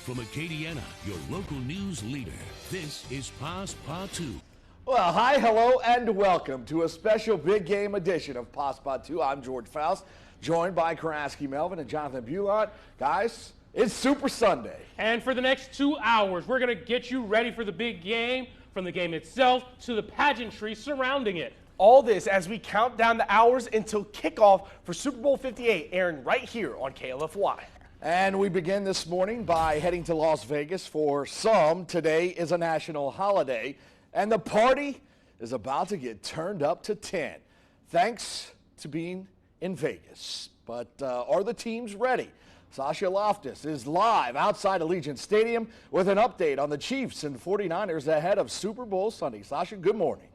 from Acadiana, your local news leader, this is Passe Partout. Well, hi, hello, and welcome to a special big game edition of Passe Partout. I'm George Faust, joined by Karaski Melvin and Jonathan Bulot. Guys, it's Super Sunday. And for the next 2 hours, we're going to get you ready for the big game, from the game itself to the pageantry surrounding it. All this as we count down the hours until kickoff for Super Bowl 58, airing right here on KLFY. And we begin this morning by heading to Las Vegas. For some, today is a national holiday, and the party is about to get turned up to 10, thanks to being in Vegas. But are the teams ready? Sasha Loftus is live outside Allegiant Stadium with an update on the Chiefs and 49ers ahead of Super Bowl Sunday. Sasha, good morning.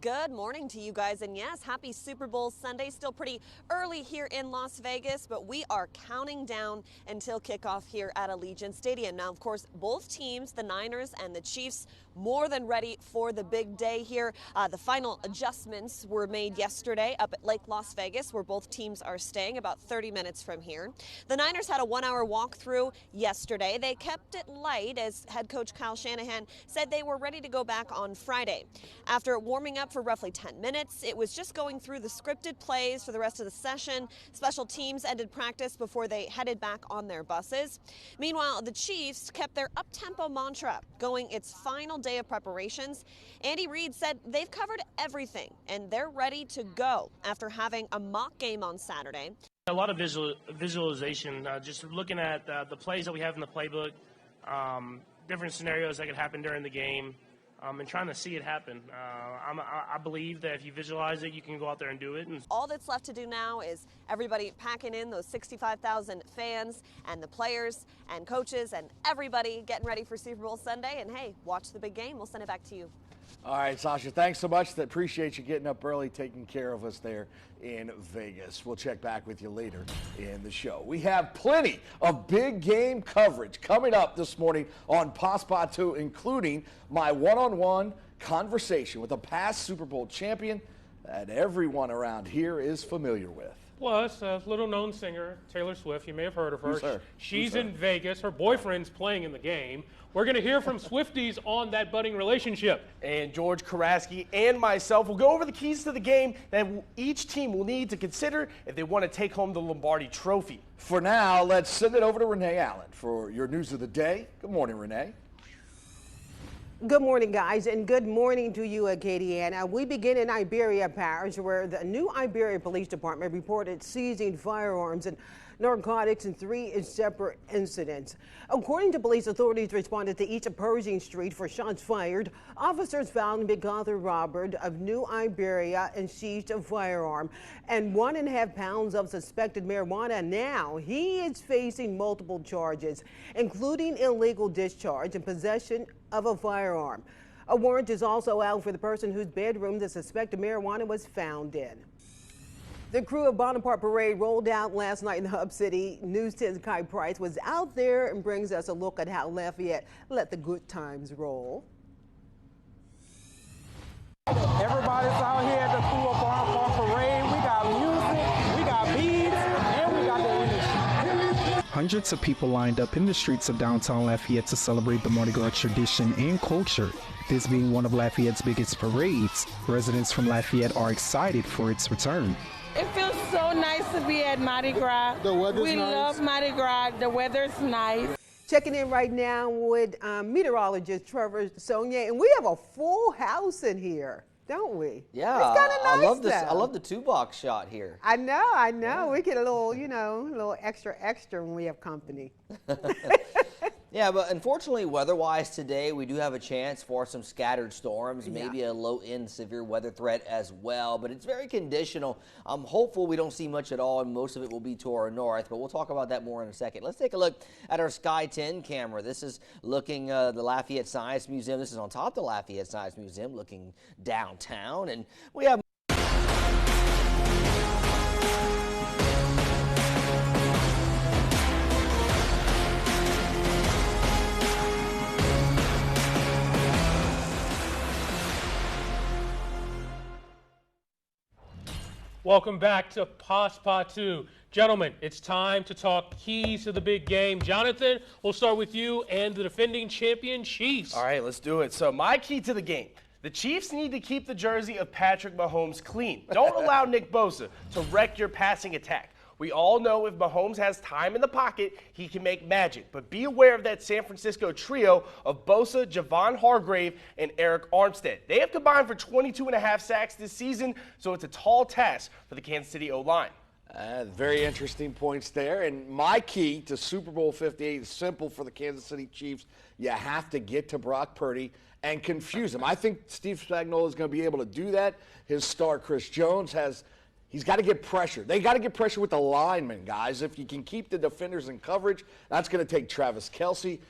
Good morning to you guys, and yes, happy Super Bowl Sunday. Still pretty early here in Las Vegas, but we are counting down until kickoff here at Allegiant Stadium. Now, of course, both teams, the Niners and the Chiefs, more than ready for the big day here. The final adjustments were made yesterday up at Lake Las Vegas, where both teams are staying about 30 minutes from here. The Niners had a 1-hour walkthrough yesterday. They kept it light, as head coach Kyle Shanahan said they were ready to go back on Friday. After warming up for roughly 10 minutes, it was just going through the scripted plays for the rest of the session. Special teams ended practice before they headed back on their buses. Meanwhile, the Chiefs kept their up-tempo mantra going its final day of preparations. Andy Reid said they've covered everything and they're ready to go after having a mock game on Saturday. A lot of visualization, just looking at the plays that we have in the playbook, different scenarios that could happen during the game, and trying to see it happen. I believe that if you visualize it, you can go out there and do it. All that's left to do now is everybody packing in those 65,000 fans and the players and coaches and everybody getting ready for Super Bowl Sunday. And hey, watch the big game. We'll send it back to you. All right, Sasha, thanks so much. Appreciate you getting up early, taking care of us there in Vegas. We'll check back with you later in the show. We have plenty of big game coverage coming up this morning on Passe Partout, including my one-on-one conversation with a past Super Bowl champion that everyone around here is familiar with. Plus, a little-known singer, Taylor Swift. You may have heard of her. Who's her? She's in Vegas. Her boyfriend's playing in the game. We're going to hear from Swifties on that budding relationship. And George Karaski and myself will go over the keys to the game that each team will need to consider if they want to take home the Lombardi Trophy. For now, let's send it over to Renee Allen for your news of the day. Good morning, Renee. Good morning, guys, and good morning to you, Acadiana. We begin in Iberia Parish, where the new Iberia Police Department reported seizing firearms and narcotics in 3 separate incidents. According to police, authorities responded to East Pershing Street for shots fired. Officers found MacArthur Robert of New Iberia and seized a firearm and 1.5 pounds of suspected marijuana. Now he is facing multiple charges, including illegal discharge and possession of a firearm. A warrant is also out for the person whose bedroom the suspected marijuana was found in. The crew of Bonaparte Parade rolled out last night in the Hub City. News 10's Kai Price was out there and brings us a look at how Lafayette let the good times roll. Everybody's out here at the crew of Bonaparte Parade. We got music, we got beads, and we got the energy. Hundreds of people lined up in the streets of downtown Lafayette to celebrate the Mardi Gras tradition and culture. This being one of Lafayette's biggest parades, residents from Lafayette are excited for its return. It feels so nice to be at Mardi Gras. The weather's we nice. love Mardi Gras. The weather's nice. Checking in right now with meteorologist Trevor Sonia, and we have a full house in here, don't we? Yeah, it's kind of nice. I love this. Though. I love the 2-box shot here. I know. Yeah. We get a little, a little extra when we have company. Yeah, but unfortunately, weather-wise today, we do have a chance for some scattered storms, maybe a low-end severe weather threat as well, but it's very conditional. I'm hopeful we don't see much at all, and most of it will be to our north, but we'll talk about that more in a second. Let's take a look at our Sky 10 camera. This is looking the Lafayette Science Museum. This is on top of the Lafayette Science Museum, looking downtown, and we have Welcome back to Passe Partout. Gentlemen, it's time to talk keys to the big game. Jonathan, we'll start with you and the defending champion Chiefs. All right, let's do it. So my key to the game. The Chiefs need to keep the jersey of Patrick Mahomes clean. Don't allow Nick Bosa to wreck your passing attack. We all know if Mahomes has time in the pocket, he can make magic. But be aware of that San Francisco trio of Bosa, Javon Hargrave, and Eric Armstead. They have combined for 22.5 sacks this season, so it's a tall task for the Kansas City O-line. Very interesting points there. And my key to Super Bowl 58 is simple for the Kansas City Chiefs. You have to get to Brock Purdy and confuse him. I think Steve Spagnuolo is going to be able to do that. His star, Chris Jones, he's got to get pressure. They got to get pressure with the linemen, guys. If you can keep the defenders in coverage, that's going to take Travis Kelce.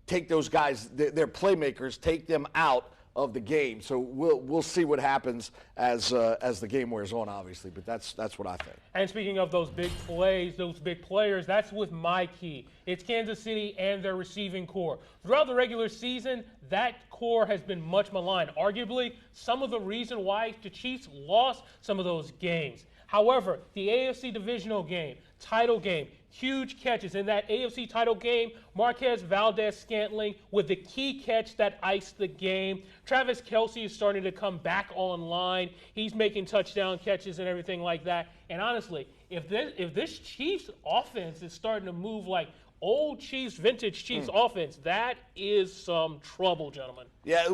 Take those guys, they're playmakers, take them out of the game. So we'll see what happens as the game wears on, obviously. But that's what I think. And speaking of those big plays, those big players, that's with my key. It's Kansas City and their receiving core. Throughout the regular season, that core has been much maligned. Arguably, some of the reason why the Chiefs lost some of those games. However, the AFC divisional game, title game, huge catches. In that AFC title game, Marquez Valdez-Scantling with the key catch that iced the game. Travis Kelce is starting to come back online. He's making touchdown catches and everything like that. And honestly, if this Chiefs offense is starting to move like old Chiefs, vintage Chiefs offense, that is some trouble, gentlemen. Yeah,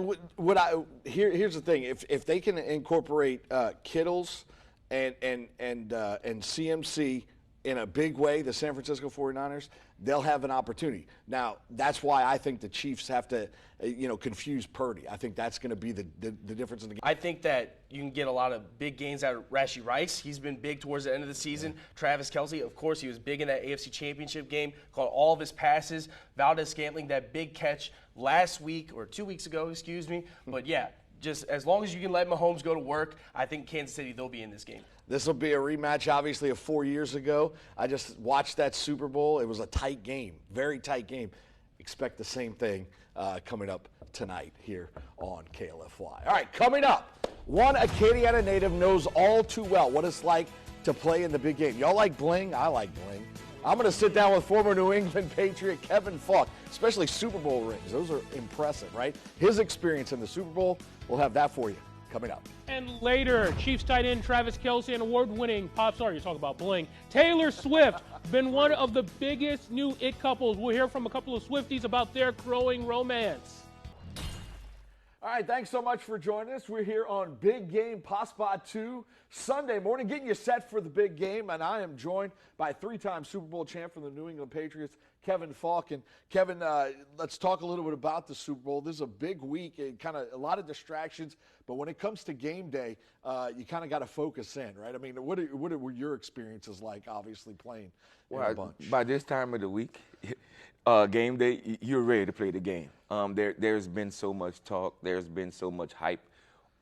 here's the thing. If they can incorporate Kittles and CMC in a big way, the San Francisco 49ers, they'll have an opportunity. Now, that's why I think the Chiefs have to, confuse Purdy. I think that's going to be the difference in the game. I think that you can get a lot of big gains out of Rashee Rice. He's been big towards the end of the season. Yeah. Travis Kelce, of course, he was big in that AFC Championship game, caught all of his passes. Valdez-Scantling, that big catch last week, or 2 weeks ago, excuse me. But, yeah, just as long as you can let Mahomes go to work, I think Kansas City, they'll be in this game. This will be a rematch, obviously, of 4 years ago. I just watched that Super Bowl. It was a tight game, very tight game. Expect the same thing coming up tonight here on KLFY. All right, coming up, one Acadiana native knows all too well what it's like to play in the big game. Y'all like bling? I like bling. I'm going to sit down with former New England Patriot Kevin Falk, especially Super Bowl rings. Those are impressive, right? His experience in the Super Bowl, we'll have that for you coming up. And later, Chiefs tight end Travis Kelce and award-winning you talk about bling, Taylor Swift, been one of the biggest new it couples. We'll hear from a couple of Swifties about their growing romance. All right, thanks so much for joining us. We're here on Big Game Passe Partout Sunday morning, getting you set for the big game. And I am joined by three-time Super Bowl champ from the New England Patriots, Kevin Falk. And Kevin, let's talk a little bit about the Super Bowl. This is a big week, kind of a lot of distractions. But when it comes to game day, you kind of got to focus in, right? I mean, what were your experiences like, obviously, playing in a bunch? By this time of the week, game day, you're ready to play the game. There's been so much talk. There's been so much hype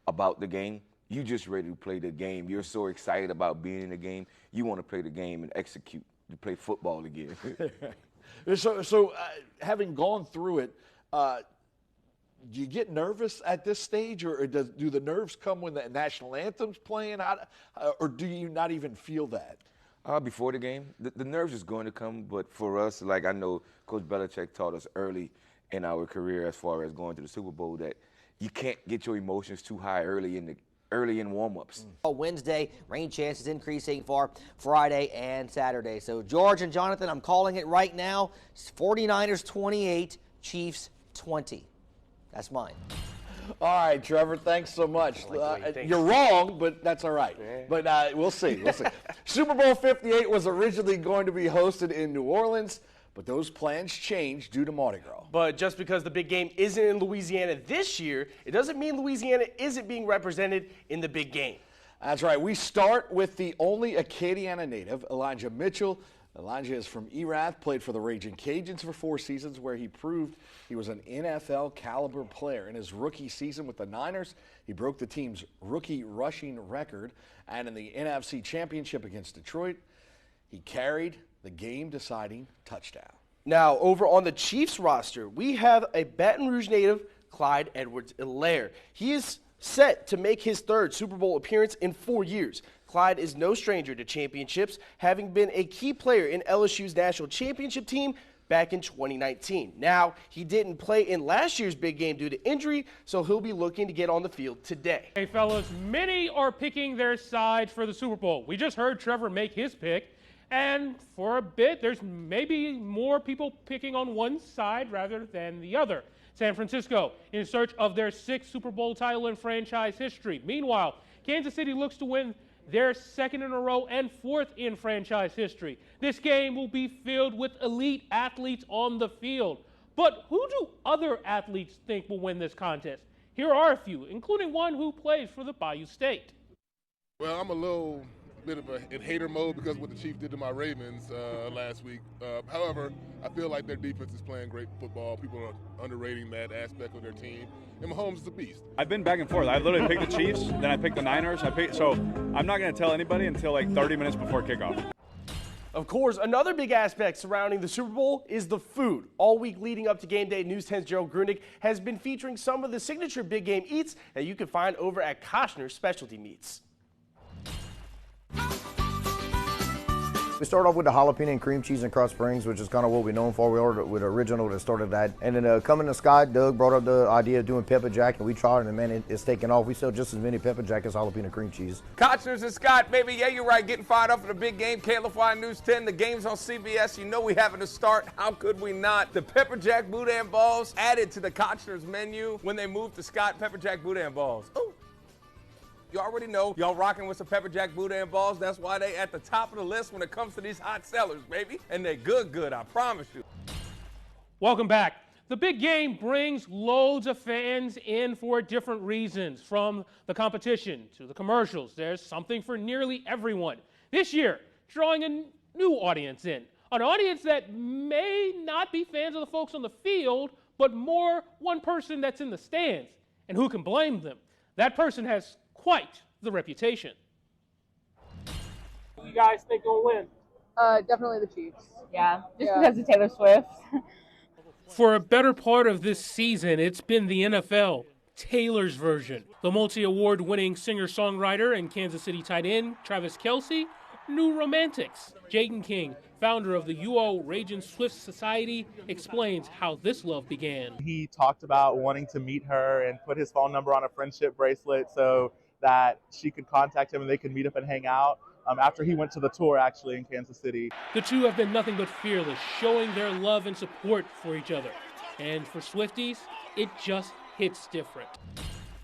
about the game. You just ready to play the game. You're so excited about being in the game. You want to play the game and execute. You play football again. So having gone through it, do you get nervous at this stage, or do the nerves come when the national anthem's playing, or do you not even feel that? Before the game, the nerves is going to come, but for us, like I know Coach Belichick taught us early in our career as far as going to the Super Bowl that you can't get your emotions too high early in warm-ups. Wednesday, rain chances increasing for Friday and Saturday. So George and Jonathan, I'm calling it right now. 49ers 28, Chiefs 20. That's mine. All right, Trevor, thanks so much. You're wrong, but that's all right. Yeah. But we'll see. We'll see. Super Bowl 58 was originally going to be hosted in New Orleans, but those plans changed due to Mardi Gras. But just because the big game isn't in Louisiana this year, it doesn't mean Louisiana isn't being represented in the big game. That's right. We start with the only Acadiana native, Elijah Mitchell. Elijah is from Erath, played for the Raging Cajuns for 4 seasons, where he proved he was an NFL caliber player. In his rookie season with the Niners, he broke the team's rookie rushing record, and in the NFC Championship against Detroit, he carried the game-deciding touchdown. Now, over on the Chiefs roster, we have a Baton Rouge native, Clyde Edwards-Helaire. He is Set to make his third Super Bowl appearance in 4 years, Clyde is no stranger to championships, having been a key player in LSU's national championship team back in 2019. Now, he didn't play in last year's big game due to injury, so he'll be looking to get on the field today. Hey, fellas, many are picking their side for the Super Bowl. We just heard Trevor make his pick, and for a bit, there's maybe more people picking on one side rather than the other. San Francisco in search of their 6th Super Bowl title in franchise history. Meanwhile, Kansas City looks to win their 2nd in a row and 4th in franchise history. This game will be filled with elite athletes on the field. But who do other athletes think will win this contest? Here are a few, including one who plays for the Bayou State. Well, I'm a little bit of in hater mode because of what the Chiefs did to my Ravens last week. However, I feel like their defense is playing great football. People are underrating that aspect of their team. And Mahomes is a beast. I've been back and forth. I literally picked the Chiefs, then I picked the Niners. So I'm not going to tell anybody until like 30 minutes before kickoff. Of course, another big aspect surrounding the Super Bowl is the food. All week leading up to game day, News 10's Gerald Grunick has been featuring some of the signature big game eats that you can find over at Koshner's Specialty Meats. We started off with the jalapeno and cream cheese and crust springs, which is kind of what we're known for. We ordered with the original that started that. And then coming to Scott, Doug brought up the idea of doing pepper jack, and we tried it, and man, it's taken off. We sell just as many pepper jack as jalapeno cream cheese. Kochner's and Scott, baby, yeah, you're right. Getting fired up for the big game. KLFY News 10, the game's on CBS. You know we having to start. How could we not? The pepper jack boudin balls added to the Kochner's menu when they moved to Scott. Pepper jack boudin balls. Ooh. You already know y'all rocking with some pepper jack boudin balls. That's why they at the top of the list when it comes to these hot sellers, baby. And they're good, I promise you. Welcome back. The big game brings loads of fans in for different reasons, from the competition to the commercials. There's something for nearly everyone. This year, drawing a new audience in, an audience that may not be fans of the folks on the field, but more one person that's in the stands. And who can blame them? That person has quite the reputation. You guys think will win? Definitely the Chiefs. Yeah, just because of Taylor Swift. For a better part of this season, it's been the NFL, Taylor's version. The multi-award winning singer-songwriter and Kansas City tight end, Travis Kelce, new romantics. Jaden King, founder of the UO Ragin' Swift Society, explains how this love began. He talked about wanting to meet her and put his phone number on a friendship bracelet so that she could contact him and they could meet up and hang out after he went to the tour, actually, in Kansas City. The two have been nothing but fearless, showing their love and support for each other. And for Swifties, it just hits different.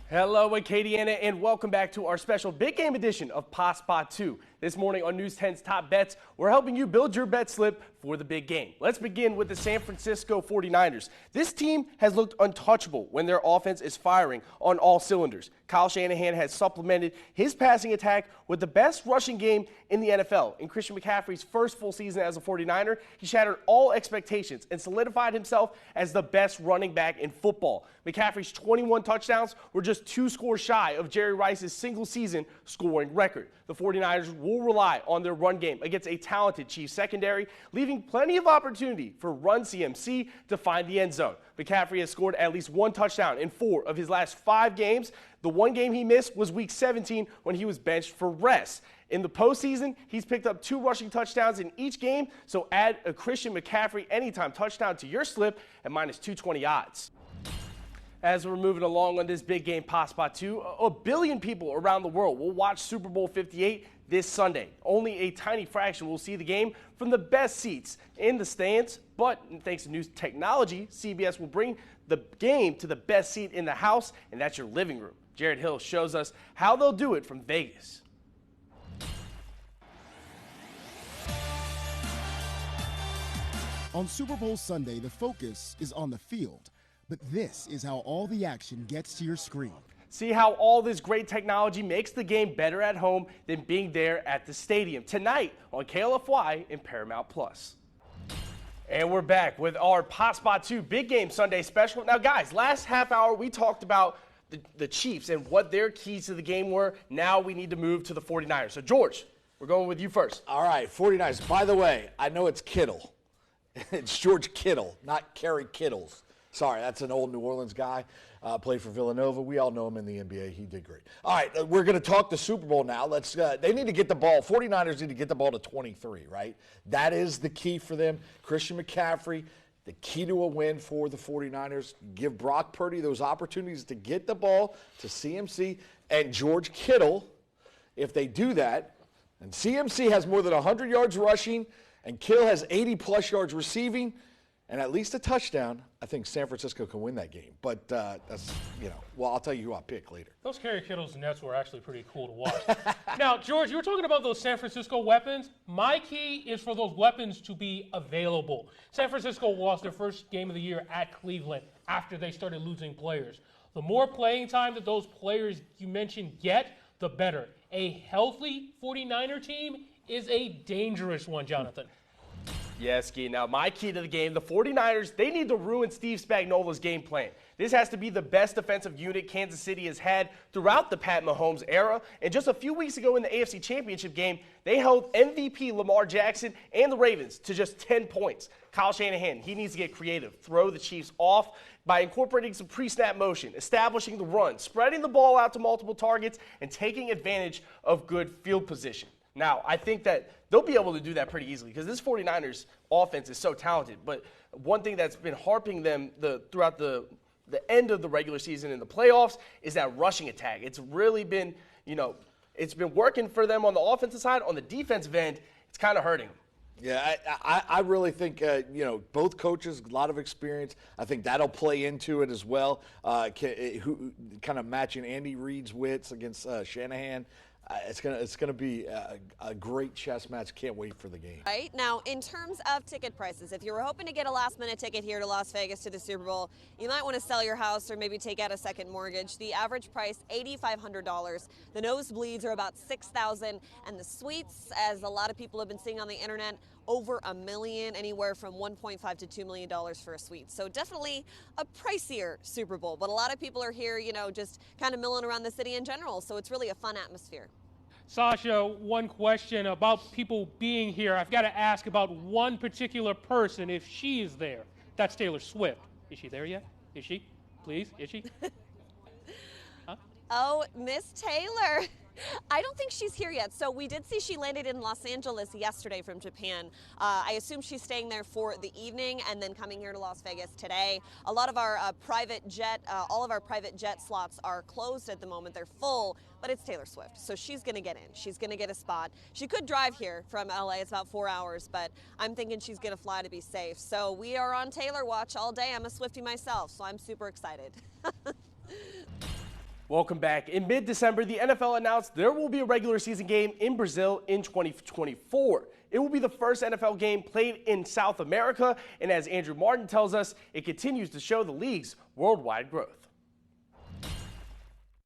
Hello, Acadiana, and welcome back to our special big game edition of Passe Partout. This morning on News 10's Top Bets, we're helping you build your bet slip for the big game. Let's begin with the San Francisco 49ers. This team has looked untouchable when their offense is firing on all cylinders. Kyle Shanahan has supplemented his passing attack with the best rushing game in the NFL. In Christian McCaffrey's first full season as a 49er, he shattered all expectations and solidified himself as the best running back in football. McCaffrey's 21 touchdowns were just 2 scores shy of Jerry Rice's single-season scoring record. The 49ers will rely on their run game against a talented Chiefs secondary, leaving plenty of opportunity for Run CMC to find the end zone. McCaffrey has scored at least 1 touchdown in 4 of his last 5 games. The one game he missed was Week 17 when he was benched for rest. In the postseason, he's picked up 2 rushing touchdowns in each game, so add a Christian McCaffrey anytime touchdown to your slip at -220 odds. As we're moving along on this big game Passe Partout, 1 billion people around the world will watch Super Bowl 58 this Sunday. Only a tiny fraction will see the game from the best seats in the stands, but thanks to new technology, CBS will bring the game to the best seat in the house, and that's your living room. Jared Hill shows us how they'll do it from Vegas. On Super Bowl Sunday, the focus is on the field. But this is how all the action gets to your screen. See how all this great technology makes the game better at home than being there at the stadium. Tonight on KLFY and Paramount Plus. And we're back with our Passe Partout Big Game Sunday special. Now, guys, last half hour we talked about the Chiefs and what their keys to the game were. Now we need to move to the 49ers. So, George, we're going with you first. All right, 49ers. By the way, I know it's Kittle. It's George Kittle, not Kerry Kittles. Sorry, that's an old New Orleans guy. Played for Villanova. We all know him in the NBA. He did great. All right, we're going to talk the Super Bowl now. They need to get the ball. 49ers need to get the ball to 23, right? That is the key for them. Christian McCaffrey, the key to a win for the 49ers. Give Brock Purdy those opportunities to get the ball to CMC and George Kittle. If they do that, and CMC has more than 100 yards rushing, and Kittle has 80-plus yards receiving, and at least a touchdown, I think San Francisco can win that game. But that's, well, I'll tell you who I pick later. Those Kerry Kittles nets were actually pretty cool to watch. Now, George, you were talking about those San Francisco weapons. My key is for those weapons to be available. San Francisco lost their first game of the year at Cleveland after they started losing players. The more playing time that those players you mentioned get, the better. A healthy 49er team is a dangerous one, Jonathan. Yes, Ski. Now, my key to the game, the 49ers, they need to ruin Steve Spagnuolo's game plan. This has to be the best defensive unit Kansas City has had throughout the Pat Mahomes era. And just a few weeks ago in the AFC Championship game, they held MVP Lamar Jackson and the Ravens to just 10 points. Kyle Shanahan, he needs to get creative, throw the Chiefs off by incorporating some pre-snap motion, establishing the run, spreading the ball out to multiple targets, and taking advantage of good field position. Now, I think that they'll be able to do that pretty easily because this 49ers offense is so talented. But one thing that's been harping them throughout the end of the regular season and the playoffs is that rushing attack. It's really been, it's been working for them on the offensive side. On the defensive end, it's kind of hurting them. Yeah, I really think, both coaches, a lot of experience. I think that'll play into it as well, kind of matching Andy Reid's wits against Shanahan. It's gonna be a great chess match. Can't wait for the game. Right now, in terms of ticket prices, if you were hoping to get a last-minute ticket here to Las Vegas to the Super Bowl, you might want to sell your house or maybe take out a second mortgage. The average price, $8,500. The nosebleeds are about $6,000, and the suites, as a lot of people have been seeing on the internet, over $1 million, anywhere from $1.5 to $2 million for a suite. So definitely a pricier Super Bowl. But a lot of people are here, just kind of milling around the city in general. So it's really a fun atmosphere. Sasha, one question about people being here. I've got to ask about one particular person, if she is there. That's Taylor Swift. Is she there yet? Is she? Please, is she? Huh? Oh, Miss Taylor. I don't think she's here yet. So we did see she landed in Los Angeles yesterday from Japan. I assume she's staying there for the evening and then coming here to Las Vegas today. A lot of our all of our private jet slots are closed at the moment. They're full, but it's Taylor Swift. So she's going to get in. She's going to get a spot. She could drive here from LA. It's about 4 hours, but I'm thinking she's going to fly to be safe. So we are on Taylor watch all day. I'm a Swiftie myself, so I'm super excited. Welcome back. In mid-December, the NFL announced there will be a regular season game in Brazil in 2024. It will be the first NFL game played in South America, and as Andrew Martin tells us, it continues to show the league's worldwide growth.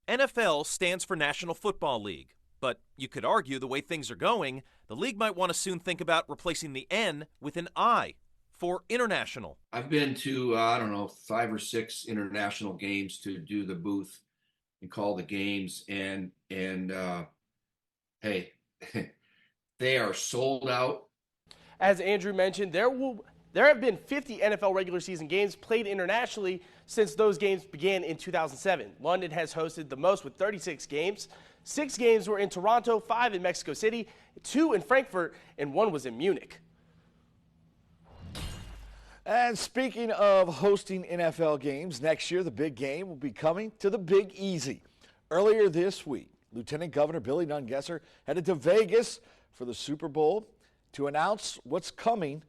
NFL stands for National Football League, but you could argue the way things are going, the league might want to soon think about replacing the N with an I for international. I've been to, 5 or 6 international games to do the booth and call the games, and hey, they are sold out. As Andrew mentioned, there have been 50 NFL regular season games played internationally since those games began in 2007. London has hosted the most with 36 games. 6 games were in Toronto, 5 in Mexico City, 2 in Frankfurt, and 1 was in Munich. And speaking of hosting NFL games, next year the big game will be coming to the Big Easy. Earlier this week, Lieutenant Governor Billy Nungesser headed to Vegas for the Super Bowl to announce what's coming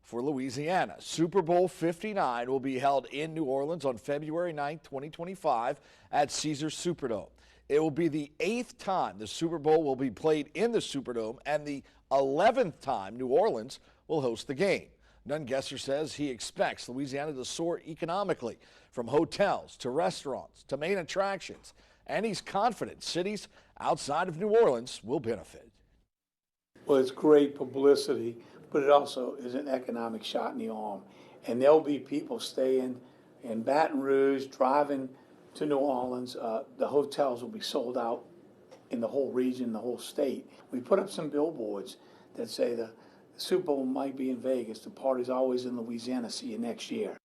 for Louisiana. Super Bowl 59 will be held in New Orleans on February 9, 2025 at Caesars Superdome. It will be the 8th time the Super Bowl will be played in the Superdome and the 11th time New Orleans will host the game. Nungesser says he expects Louisiana to soar economically, from hotels to restaurants to main attractions, and he's confident cities outside of New Orleans will benefit. Well, it's great publicity, but it also is an economic shot in the arm. And there'll be people staying in Baton Rouge, driving to New Orleans. The hotels will be sold out in the whole region, the whole state. We put up some billboards that say the Super Bowl might be in Vegas. The party's always in Louisiana. See you next year.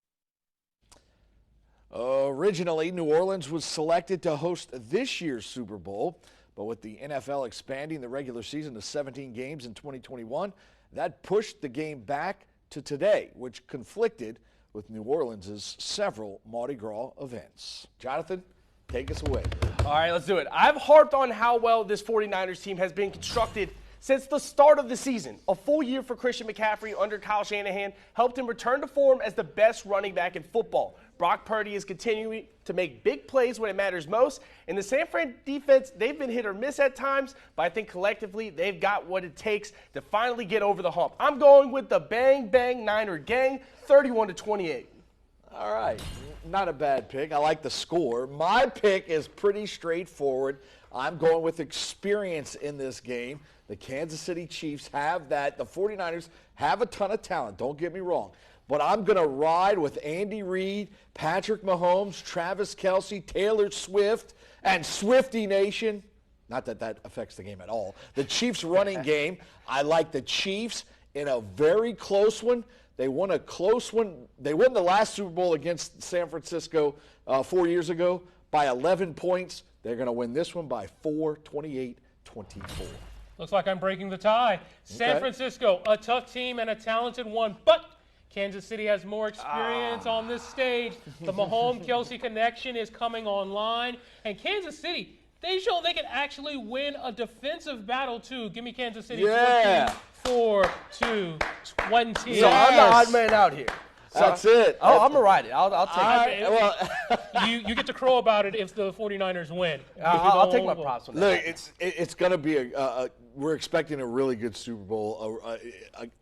Originally, New Orleans was selected to host this year's Super Bowl, but with the NFL expanding the regular season to 17 games in 2021, that pushed the game back to today, which conflicted with New Orleans' several Mardi Gras events. Jonathan, take us away. All right, let's do it. I've harped on how well this 49ers team has been constructed since the start of the season. A full year for Christian McCaffrey under Kyle Shanahan helped him return to form as the best running back in football. Brock Purdy is continuing to make big plays when it matters most. And the San Fran defense, they've been hit or miss at times, but I think collectively they've got what it takes to finally get over the hump. I'm going with the Bang Bang Niner Gang, 31-28. All right, not a bad pick. I like the score. My pick is pretty straightforward. I'm going with experience in this game. The Kansas City Chiefs have that. The 49ers have a ton of talent, don't get me wrong. But I'm going to ride with Andy Reid, Patrick Mahomes, Travis Kelce, Taylor Swift, and Swiftie Nation. Not that that affects the game at all. The Chiefs running game, I like the Chiefs in a very close one. They won a close one. They won the last Super Bowl against San Francisco 4 years ago by 11 points. They're going to win this one by 4, 28-24. Looks like I'm breaking the tie. San Francisco, a tough team and a talented one, but Kansas City has more experience on this stage. The Mahomes-Kelce connection is coming online, and Kansas City, they show they can actually win a defensive battle too. Give me Kansas City. 24-20. So I'm the odd man out here. That's it. Oh, I'm going to ride it. I'll take it. Well, you get to crow about it if the 49ers win. I'll take my props on that. Look, it's going to be we're expecting a really good Super Bowl.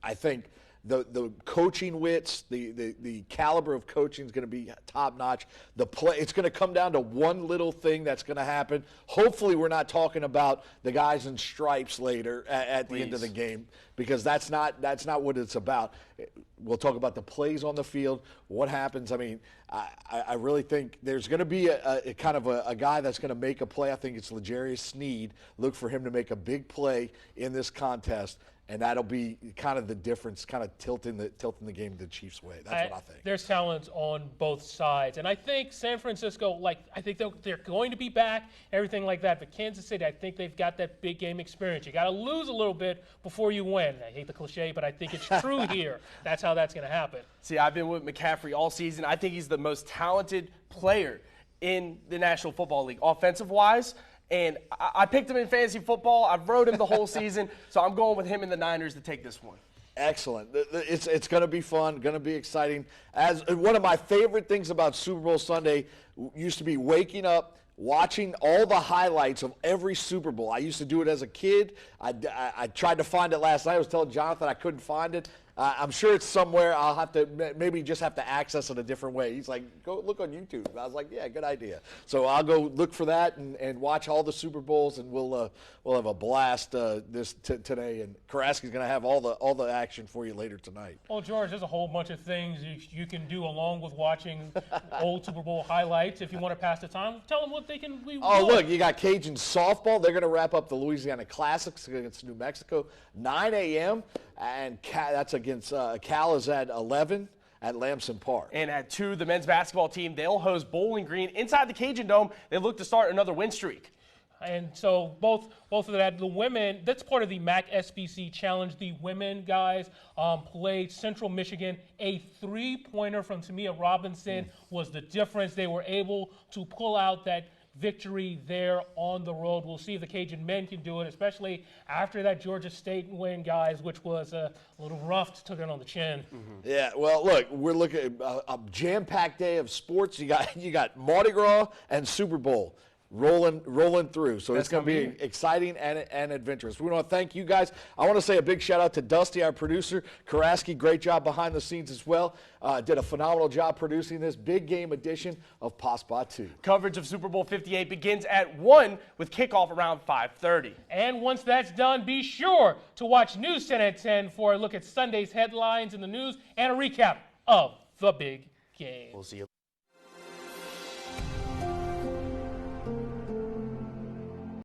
I think the coaching wits, the caliber of coaching is going to be top notch. It's going to come down to one little thing that's going to happen. Hopefully, we're not talking about the guys in stripes later at the end of the game, because that's not what it's about. We'll talk about the plays on the field, what happens. I mean, I really think there's going to be a kind of a guy that's going to make a play. I think it's L'Jarius Sneed. Look for him to make a big play in this contest, and that'll be kind of the difference, kind of tilting the game the Chiefs' way. That's what I think. There's talent on both sides, and I think San Francisco, I think they're going to be back, everything like that. But Kansas City, I think they've got that big game experience. You got to lose a little bit before you win. I hate the cliche, but I think it's true here. That's how that's going to happen. See, I've been with McCaffrey all season. I think he's the most talented player in the National Football League, offensive-wise. And I picked him in fantasy football. I've rode him the whole season, so I'm going with him and the Niners to take this one. Excellent. It's going to be fun, going to be exciting. As one of my favorite things about Super Bowl Sunday used to be waking up, watching all the highlights of every Super Bowl. I used to do it as a kid. I tried to find it last night. I was telling Jonathan I couldn't find it. I'm sure it's somewhere. I'll have to maybe just have to access it a different way. He's like, go look on YouTube. And I was like, yeah, good idea. So I'll go look for that and watch all the Super Bowls, and we'll have a blast today. And Karaski's going to have all the action for you later tonight. Well, George, there's a whole bunch of things you can do along with watching old Super Bowl highlights. If you want to pass the time, tell them what they can. Look, you got Cajun softball. They're going to wrap up the Louisiana Classics against New Mexico, 9 a.m. And that's against Cal is at 11 at Lamson Park. And at 2, the men's basketball team, they'll host Bowling Green inside the Cajun Dome. They look to start another win streak. And so both of that, the women, that's part of the MAC SBC Challenge. The women guys played Central Michigan. A three-pointer from Tamia Robinson was the difference. They were able to pull out that victory there on the road. We'll see if the Cajun men can do it, especially after that Georgia State win, guys, which was a little rough, took it on the chin. Yeah, well, look, we're looking at a jam-packed day of sports. You got Mardi Gras and Super Bowl rolling through. So it's going to be exciting and adventurous. We want to thank you guys. I want to say a big shout out to Dusty, our producer. Karaski, great job behind the scenes as well. Did a phenomenal job producing this big game edition of Passe Partout. Coverage of Super Bowl 58 begins at 1 with kickoff around 5:30. And once that's done, be sure to watch News 10 at 10 for a look at Sunday's headlines in the news and a recap of the big game. We'll see you.